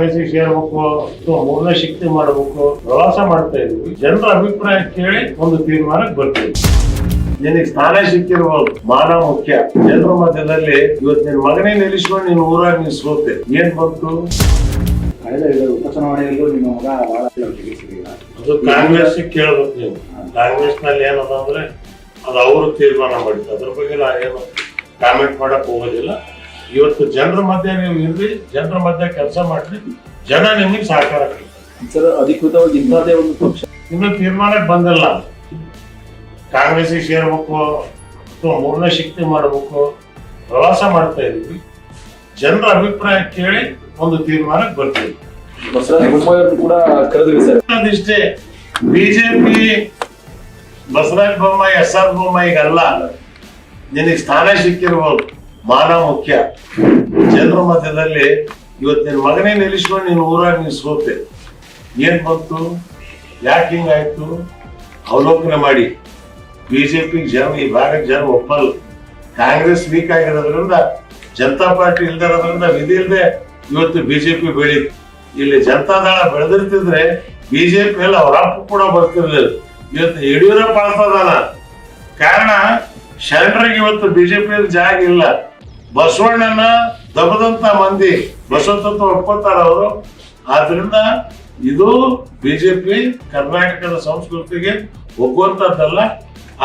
ಸೇರ್ಬೇಕು ಅಥವಾ ಮೂರನೇ ಶಕ್ತಿ ಮಾಡಬೇಕು ಪ್ರವಾಸ ಮಾಡ್ತಾ ಇದ್ವಿ. ಜನರ ಅಭಿಪ್ರಾಯ ಕೇಳಿ ಒಂದು ತೀರ್ಮಾನಕ್ಕೆ ಬರ್ತೀವಿ. ನಿನಗೆ ಸ್ಥಾನ ಸಿಕ್ಕಿರ್ಬೋದು, ಮಾನ ಮುಖ್ಯ. ಜನರ ಮಧ್ಯದಲ್ಲಿ ಇವತ್ತು ನಿನ್ ಮಗನೇ ನಿಲ್ಲಿಸ್ಕೊಂಡು ನೀನು ಊರಾಗ ನೀನ್ ಸೋತೆ, ಏನ್ ಬಂತು? ಕಳೆದ ಉಪಚುನಾವಣೆಯಲ್ಲೂ ನಿಮ್ಮ ಮಗ ಬಹಳ ಅದು ಕಾಂಗ್ರೆಸ್ ಕೇಳ್ಬೇಕು ನೀವು. ಕಾಂಗ್ರೆಸ್ ನಲ್ಲಿ ಏನದ ಅಂದ್ರೆ ಅದು ಅವರು ತೀರ್ಮಾನ ಮಾಡಿದ್ರು. ಅದ್ರ ಬಗ್ಗೆ ನಾ ಏನು ಕಾಮೆಂಟ್ ಮಾಡಕ್ ಹೋಗೋದಿಲ್ಲ. ಇವತ್ತು ಜನರ ಮಧ್ಯೆ ನೀವು ಇರ್ರಿ, ಜನರ ಮಧ್ಯೆ ಕೆಲಸ ಮಾಡ್ರಿ, ಜನ ನಿಮಗೆ ಸಹಕಾರ ಸರ್. ಅಧಿಕೃತವಾಗಿ ಇಂಥದ್ದೇ ಒಂದು ಪಕ್ಷ ಇನ್ನು ತೀರ್ಮಾನಕ್ಕೆ ಬಂದಿಲ್ಲ. ಕಾಂಗ್ರೆಸ್ ಸೇರ್ಬೇಕು ಅಥವಾ ಮೂರನೇ ಶಕ್ತಿ ಮಾಡಬೇಕು ಪ್ರವಾಸ ಮಾಡ್ತಾ ಇದೀವಿ. ಜನರ ಅಭಿಪ್ರಾಯ ಕೇಳಿ ಒಂದು ತೀರ್ಮಾನಕ್ಕೆ ಬರ್ತೀವಿ. ಬಸವರಾಜ ಬೊಮ್ಮಾಯಿ ಕೂಡ ಕರೆದ್ರಿ ಸರ್. ಅದಿಷ್ಟೇ. ಬಿಜೆಪಿ ಬಸವರಾಜ ಬೊಮ್ಮಾಯಿ SR ಬೊಮ್ಮಾಯಿಗಲ್ಲ. ನಿನಗೆ ಸ್ಥಾನ ಸಿಕ್ಕಿರ್ಬೋದು, ಮಾನ ಮುಖ್ಯ. ಜನರ ಮಧ್ಯದಲ್ಲಿ ಇವತ್ತು ನಿನ್ ಮಗನೇ ನಿಲ್ಲಿಸ್ಕೊಂಡು ನೀನು ಊರಾಗ ನೀನ್ ಸೋತೆ, ಏನ್ ಬಂತು? ಯಾಕೆ ಹಿಂಗಾಯ್ತು? ಅವಲೋಕನ ಮಾಡಿ. ಬಿಜೆಪಿ ಜನ, ಈ ಭಾಗಕ್ಕೆ ಜನ ಒಪ್ಪಲ್ಲ. ಕಾಂಗ್ರೆಸ್ ವೀಕ್ ಆಗಿರೋದ್ರಿಂದ, ಜನತಾ ಪಾರ್ಟಿ ಇಲ್ದಿರೋದ್ರಿಂದ ವಿಧಿ ಇಲ್ಲದೆ ಇವತ್ತು ಬಿಜೆಪಿ ಬೆಳೀತು. ಇಲ್ಲಿ ಜನತಾದಳ ಬೆಳೆದಿರ್ತಿದ್ರೆ ಬಿಜೆಪಿ ಎಲ್ಲ ಅವ್ರ ಅಪ್ಪ ಕೂಡ ಬರ್ತಿರ್ಲಿಲ್ಲ. ಇವತ್ತು ಯಡಿಯೂರಪ್ಪ ಆಗ್ತದಾನ. ಕಾರಣ ಶರಣರಿಗೆ ಇವತ್ತು ಬಿಜೆಪಿ ಜಾಗ ಇಲ್ಲ. ಬಸವಣ್ಣನ ದಬ್ಬದಂತ ಮಂದಿ ಬಸವತತ್ವ ಒಪ್ಕೋತಾರ ಅವರು. ಆದ್ರಿಂದ ಇದು ಬಿಜೆಪಿ ಕರ್ನಾಟಕದ ಸಂಸ್ಕೃತಿಗೆ ಒಗ್ಗುವಂತದ್ದಲ್ಲ.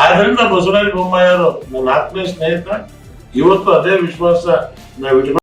ಆದ್ರಿಂದ ಬಸವರಾಜ ಬೊಮ್ಮಾಯಿ ಅವರು ನನ್ನ ಆತ್ಮೀಯ ಸ್ನೇಹಿತ. ಇವತ್ತು ಅದೇ ವಿಶ್ವಾಸ ನಾವು